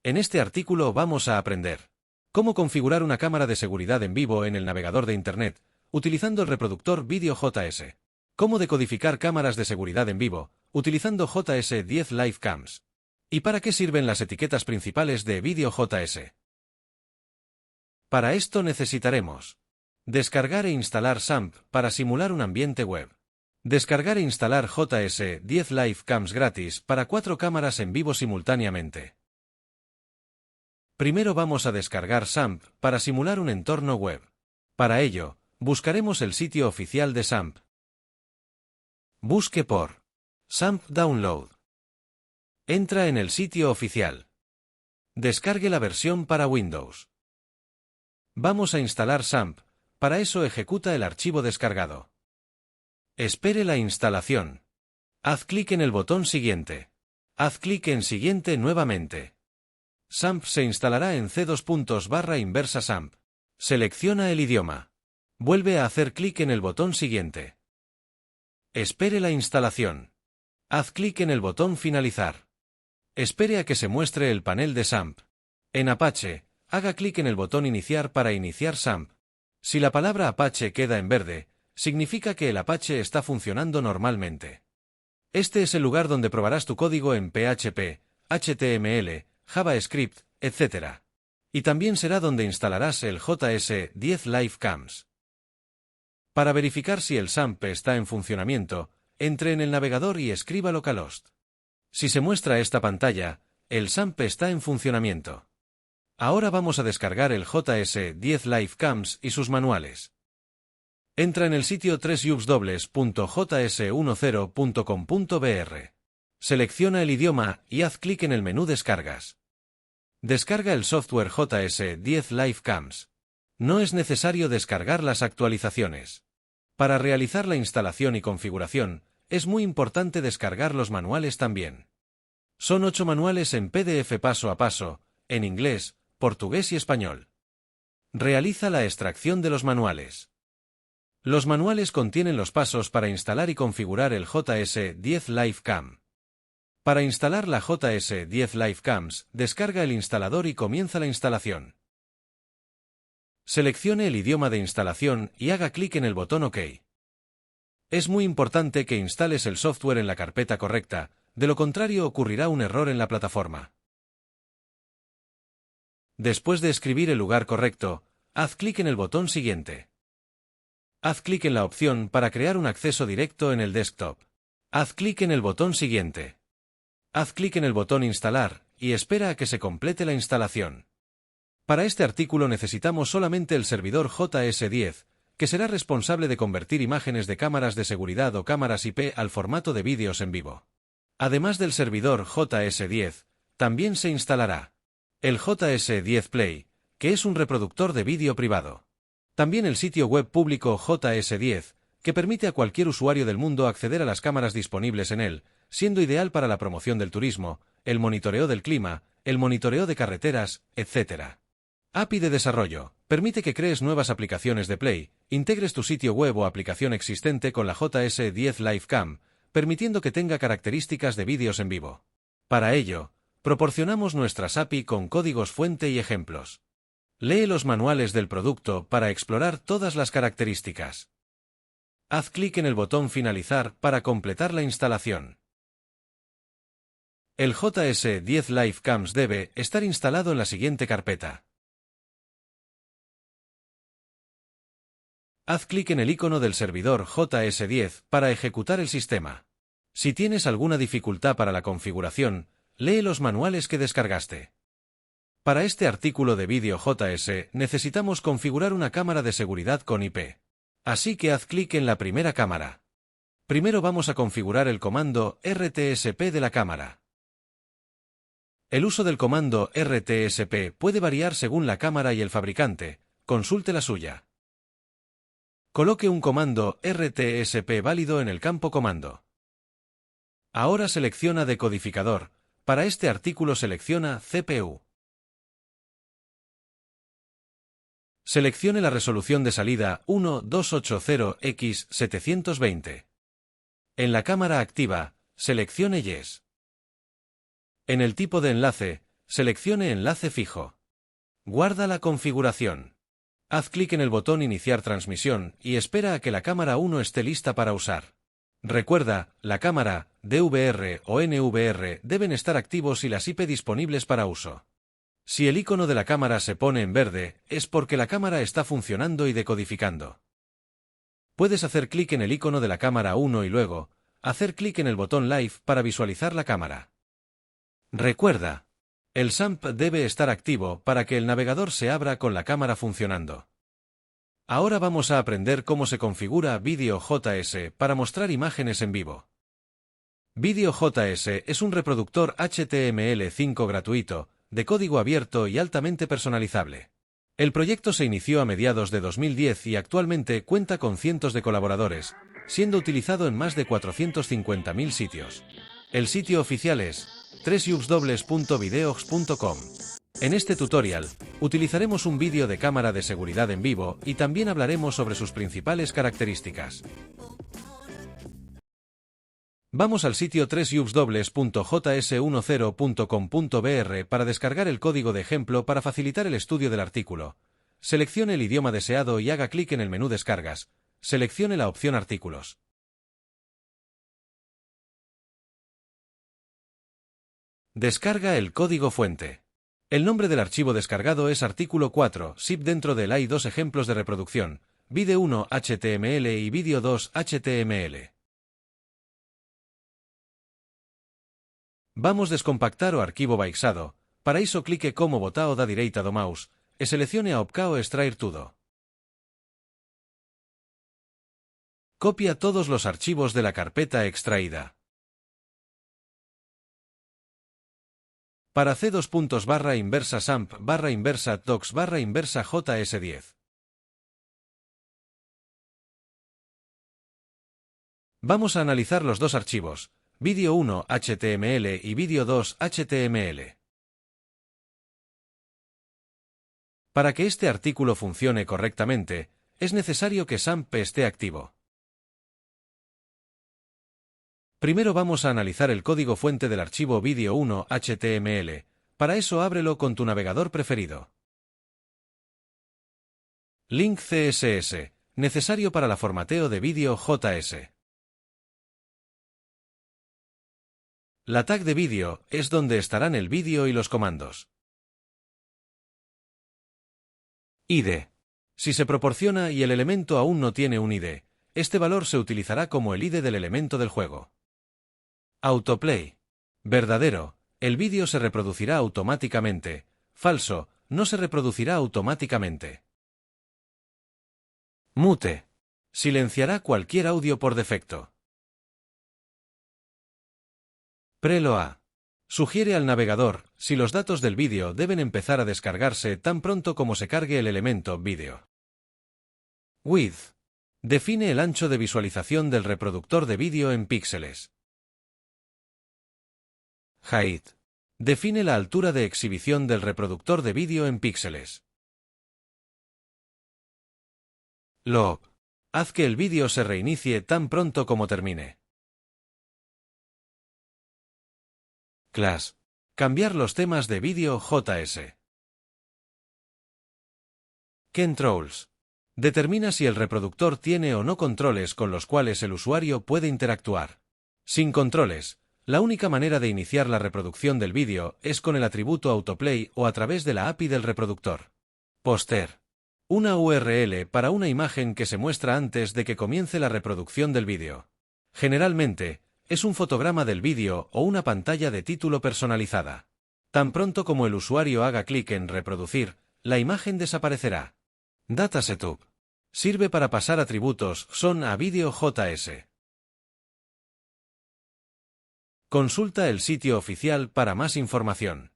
En este artículo vamos a aprender cómo configurar una cámara de seguridad en vivo en el navegador de Internet, utilizando el reproductor VideoJS. Cómo decodificar cámaras de seguridad en vivo, utilizando JS10 Live Cams. ¿Y para qué sirven las etiquetas principales de VideoJS? Para esto necesitaremos descargar e instalar SAMP para simular un ambiente web. Descargar e instalar JS10 Live Cams gratis para 4 cámaras en vivo simultáneamente. Primero vamos a descargar SAMP para simular un entorno web. Para ello, buscaremos el sitio oficial de SAMP. Busque por SAMP Download. Entra en el sitio oficial. Descargue la versión para Windows. Vamos a instalar SAMP, para eso ejecuta el archivo descargado. Espere la instalación. Haz clic en el botón Siguiente. Haz clic en Siguiente nuevamente. SAMP se instalará en C2 SAMP. Selecciona el idioma. Vuelve a hacer clic en el botón Siguiente. Espere la instalación. Haz clic en el botón Finalizar. Espere a que se muestre el panel de SAMP. En Apache, haga clic en el botón Iniciar para iniciar SAMP. Si la palabra Apache queda en verde, significa que el Apache está funcionando normalmente. Este es el lugar donde probarás tu código en PHP, HTML, JavaScript, etc. Y también será donde instalarás el JS10 Live Cams. Para verificar si el SAMP está en funcionamiento, entre en el navegador y escriba localhost. Si se muestra esta pantalla, el SAMP está en funcionamiento. Ahora vamos a descargar el JS10 Live Cams y sus manuales. Entra en el sitio www.js10.com.br. Selecciona el idioma y haz clic en el menú Descargas. Descarga el software JS10 Live Cams. No es necesario descargar las actualizaciones. Para realizar la instalación y configuración, es muy importante descargar los manuales también. Son 8 manuales en PDF paso a paso, en inglés, portugués y español. Realiza la extracción de los manuales. Los manuales contienen los pasos para instalar y configurar el JS10 Live Cam. Para instalar la JS10 Live Cams, descarga el instalador y comienza la instalación. Seleccione el idioma de instalación y haga clic en el botón OK. Es muy importante que instales el software en la carpeta correcta, de lo contrario ocurrirá un error en la plataforma. Después de escribir el lugar correcto, haz clic en el botón Siguiente. Haz clic en la opción para crear un acceso directo en el desktop. Haz clic en el botón Siguiente. Haz clic en el botón Instalar, y espera a que se complete la instalación. Para este artículo necesitamos solamente el servidor JS10, que será responsable de convertir imágenes de cámaras de seguridad o cámaras IP al formato de vídeos en vivo. Además del servidor JS10, también se instalará el JS10 Play, que es un reproductor de vídeo privado. También el sitio web público JS10, que permite a cualquier usuario del mundo acceder a las cámaras disponibles en él, siendo ideal para la promoción del turismo, el monitoreo del clima, el monitoreo de carreteras, etc. API de desarrollo. Permite que crees nuevas aplicaciones de Play, integres tu sitio web o aplicación existente con la JS10 Live Cam, permitiendo que tenga características de vídeos en vivo. Para ello, proporcionamos nuestras API con códigos fuente y ejemplos. Lee los manuales del producto para explorar todas las características. Haz clic en el botón Finalizar para completar la instalación. El JS10 Live Cams debe estar instalado en la siguiente carpeta. Haz clic en el icono del servidor JS10 para ejecutar el sistema. Si tienes alguna dificultad para la configuración, lee los manuales que descargaste. Para este artículo de VideoJS necesitamos configurar una cámara de seguridad con IP. Así que haz clic en la primera cámara. Primero vamos a configurar el comando RTSP de la cámara. El uso del comando RTSP puede variar según la cámara y el fabricante, consulte la suya. Coloque un comando RTSP válido en el campo comando. Ahora selecciona decodificador. Para este artículo selecciona CPU. Seleccione la resolución de salida 1280x720. En la cámara activa, seleccione Yes. En el tipo de enlace, Seleccione enlace fijo. Guarda la configuración. Haz clic en el botón Iniciar transmisión y espera a que la cámara 1 esté lista para usar. Recuerda, la cámara, DVR o NVR deben estar activos y las IP disponibles para uso. Si el icono de la cámara se pone en verde, es porque la cámara está funcionando y decodificando. Puedes hacer clic en el icono de la cámara 1 y luego, hacer clic en el botón Live para visualizar la cámara. Recuerda, el SAMP debe estar activo para que el navegador se abra con la cámara funcionando. Ahora vamos a aprender cómo se configura VideoJS para mostrar imágenes en vivo. VideoJS es un reproductor HTML5 gratuito, de código abierto y altamente personalizable. El proyecto se inició a mediados de 2010 y actualmente cuenta con cientos de colaboradores, siendo utilizado en más de 450.000 sitios. El sitio oficial es www.videox.com. En este tutorial, utilizaremos un vídeo de cámara de seguridad en vivo y también hablaremos sobre sus principales características. Vamos al sitio www.js10.com.br para descargar el código de ejemplo para facilitar el estudio del artículo. Seleccione el idioma deseado y haga clic en el menú Descargas. Seleccione la opción Artículos. Descarga el código fuente. El nombre del archivo descargado es artículo 4, zip. Dentro de él hay dos ejemplos de reproducción, vídeo 1 HTML y vídeo 2 HTML. Vamos descompactar o arquivo baixado, para iso clique como botao da direita do mouse, e seleccione a opción extraer todo. Copia todos los archivos de la carpeta extraída. Para C2./inversa SAMP/inversa docs/inversa JS10. Vamos a analizar los dos archivos, vídeo 1 HTML y vídeo 2 HTML. Para que este artículo funcione correctamente, es necesario que SAMP esté activo. Primero vamos a analizar el código fuente del archivo vídeo 1 HTML. Para eso ábrelo con tu navegador preferido. Link CSS, necesario para la formateo de vídeo JS. La tag de vídeo es donde estarán el vídeo y los comandos. ID. Si se proporciona y el elemento aún no tiene un ID, este valor se utilizará como el ID del elemento del juego. Autoplay. Verdadero, el vídeo se reproducirá automáticamente. Falso, no se reproducirá automáticamente. Mute. Silenciará cualquier audio por defecto. Preload. Sugiere al navegador si los datos del vídeo deben empezar a descargarse tan pronto como se cargue el elemento vídeo. Width. Define el ancho de visualización del reproductor de vídeo en píxeles. Height. Define la altura de exhibición del reproductor de vídeo en píxeles. Loop. Haz que el vídeo se reinicie tan pronto como termine. Class. Cambiar los temas de vídeo JS. Controls. Determina si el reproductor tiene o no controles con los cuales el usuario puede interactuar. Sin controles, la única manera de iniciar la reproducción del vídeo es con el atributo autoplay o a través de la API del reproductor. Poster. Una URL para una imagen que se muestra antes de que comience la reproducción del vídeo. Generalmente, es un fotograma del vídeo o una pantalla de título personalizada. Tan pronto como el usuario haga clic en reproducir, la imagen desaparecerá. Data Setup. Sirve para pasar atributos JSON a vídeo JS. Consulta el sitio oficial para más información.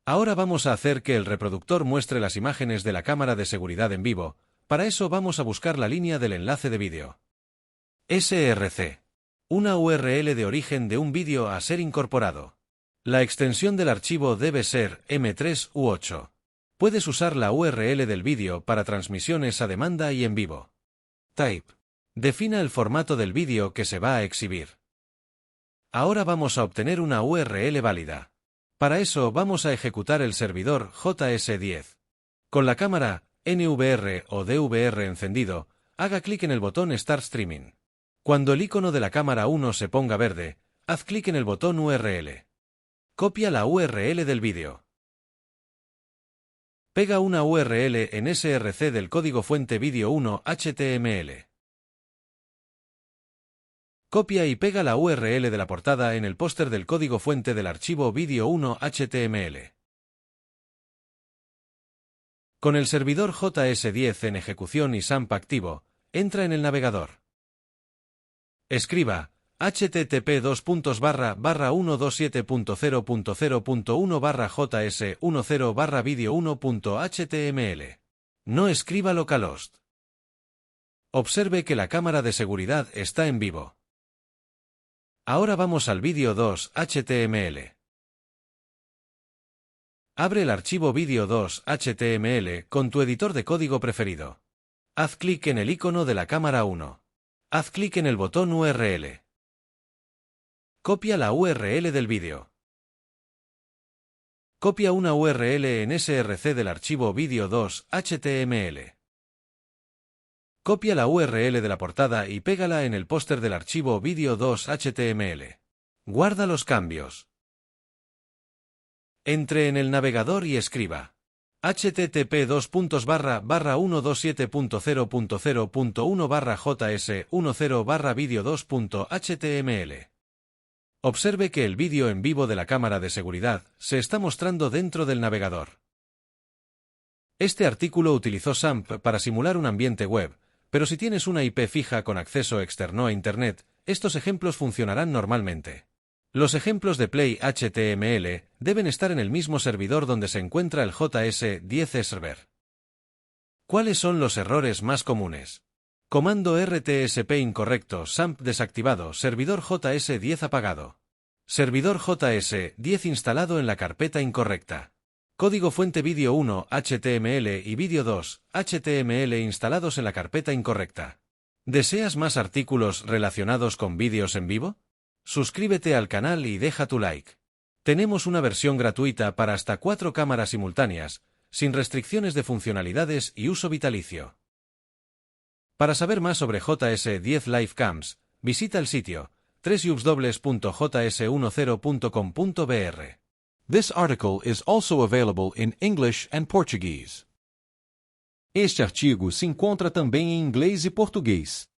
Ahora vamos a hacer que el reproductor muestre las imágenes de la cámara de seguridad en vivo. Para eso vamos a buscar la línea del enlace de vídeo. src. Una URL de origen de un vídeo a ser incorporado. La extensión del archivo debe ser M3 u 8. Puedes usar la URL del vídeo para transmisiones a demanda y en vivo. Type. Defina el formato del vídeo que se va a exhibir. Ahora vamos a obtener una URL válida. Para eso vamos a ejecutar el servidor JS10. Con la cámara NVR o DVR encendido, haga clic en el botón Start Streaming. Cuando el icono de la cámara 1 se ponga verde, haz clic en el botón URL. Copia la URL del vídeo. Pega una URL en src del código fuente vídeo 1 HTML. Copia y pega la URL de la portada en el póster del código fuente del archivo vídeo 1 HTML. Con el servidor JS10 en ejecución y SAMP activo, entra en el navegador. Escriba http://127.0.0.1/js10/vídeo1.html. No escriba localhost. Observe que la cámara de seguridad está en vivo. Ahora vamos al vídeo 2 HTML. Abre el archivo vídeo 2 HTML con tu editor de código preferido. Haz clic en el icono de la cámara 1. Haz clic en el botón URL. Copia la URL del vídeo. Copia una URL en src del archivo vídeo 2 HTML. Copia la URL de la portada y pégala en el póster del archivo vídeo 2 HTML. Guarda los cambios. Entre en el navegador y escriba http://127.0.0.1/js10/vídeo2.html. Observe que el vídeo en vivo de la cámara de seguridad se está mostrando dentro del navegador. Este artículo utilizó SAMP para simular un ambiente web, pero si tienes una IP fija con acceso externo a Internet, estos ejemplos funcionarán normalmente. Los ejemplos de Play HTML deben estar en el mismo servidor donde se encuentra el JS10 server. ¿Cuáles son los errores más comunes? Comando RTSP incorrecto, SAMP desactivado, servidor JS10 apagado. Servidor JS10 instalado en la carpeta incorrecta. Código fuente vídeo 1 HTML y vídeo 2 HTML instalados en la carpeta incorrecta. ¿Deseas más artículos relacionados con vídeos en vivo? Suscríbete al canal y deja tu like. Tenemos una versión gratuita para hasta 4 cámaras simultáneas, sin restricciones de funcionalidades y uso vitalicio. Para saber más sobre JS10 Live Cams, visita el sitio www.js10.com.br. This article is also available in English and Portuguese. Este artigo se encontra também em inglês e português.